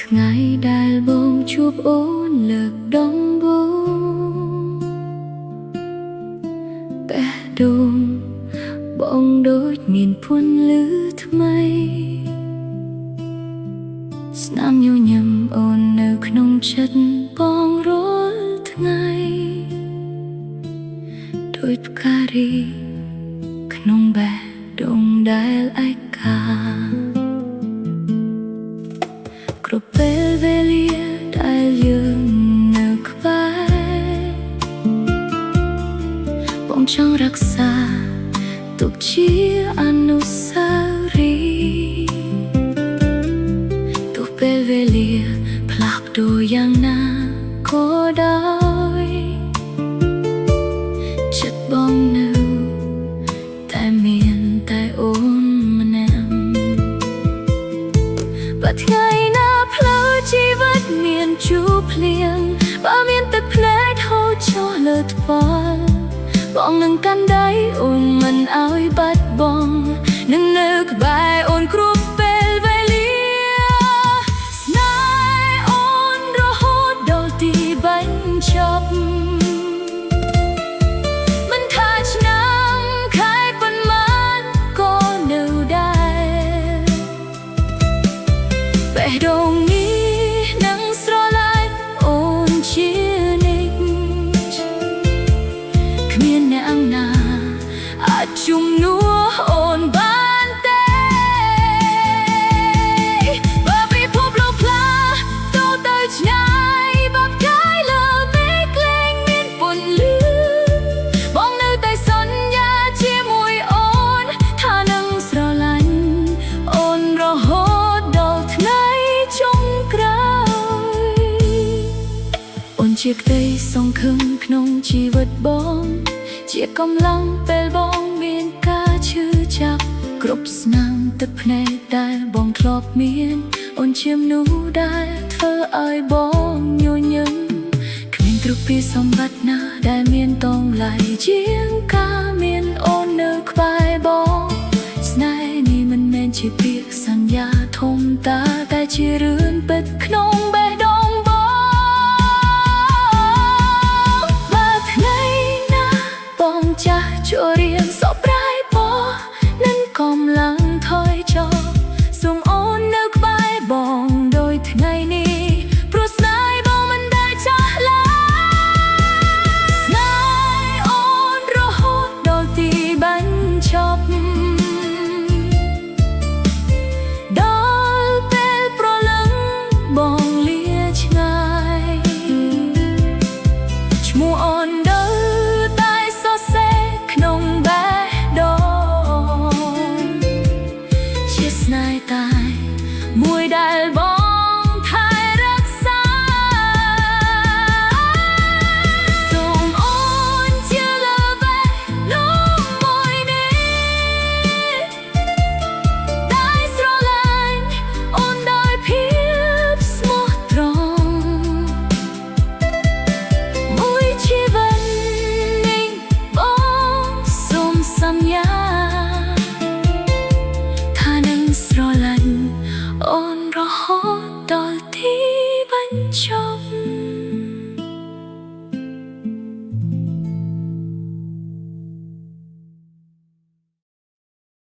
ថ្ងៃដែលបងជួបអូនលើកដំបូងបេះដូងបងដូចមានពន្លឺថ្មីស្នាមញញឹមអូននៅក្នុងចិត្តបងរាល់ថ្ងៃដូចផ្ការីក្នុងបេះដូងដែលឯកាគ្រប់ពេលវេលាដែលយើងនៅក្បែរបងចង់រក្សាទុកជាអនុស្សារីយ៍ទោះពេលវេលាផ្លាស់ប្ដូរយ៉ាងណាក៏ដោយចិត្តបងនៅតែមានតែអូនម្នាក់បើថ្ងៃណាផ្លូវជីវិតមានជូរភ្លៀងបើមានទឹកភ្នែកហូរចុះលើថ្ពាល់បងនឹងកាន់ដៃអូនមិនឲ្យបាត់បង់នឹងនៅក្បែរអូនគ្រប់ពេលវេលាស្នេហ៍អូនរហូតដល់ទីបញ្ចប់មិនថាឆ្នាំខែប៉ុន្មានក៏នៅដែរបេះដូងនេះនឹងស្រឡាញ់អូនជានិច្ចគ្មានអ្នកណាអាចជំនួសអូនបានទេបើពិភពលោកផ្លាស់ប្ដូរទៅឆ្ងាយបើផ្កាយលើមេឃក្លែងមានពន្លឺបងនៅតែសន្យាជាមួយអូនថានឹងស្រឡាញ់អូនរហូតដល់ថ្ងៃចុងក្រោយអូនជាក្តីសង្ឃឹមក្នុងជីវិតបងជាកម្លាំងពេលបងមានការឈឺចាប់គ្រប់ស្នាមទឹកភ្នែកដែលបងធ្លាប់មានអូនជាមនុស្សដែលធ្វើឲ្យបងញញឹមគ្មានគ្រប់ពីសម្បត្តិណាដែលមានតម្លៃជាងការមានអូននៅក្បែរបងស្នេហ៍នេះមិនមែនជាពាក្យសន្យាធំតាតែជារឿងពិតក្នុងបេះដូងចាស់ជួរៀងសពរាយបនឹងកំឡុងថយចុះសូមអូននៅក្បែរបងដោយថ្ងៃនេះព្រោះស្នេហ៍បងមិនដែលចាស់ឡើយស្នេហ៍អូនរហូតដល់ទីបញ្ចប់ដល់ពេលប្រលឹងបងលាឆ្ងាយឈ្មោះអូនស្នេហ៍តែមួយដែល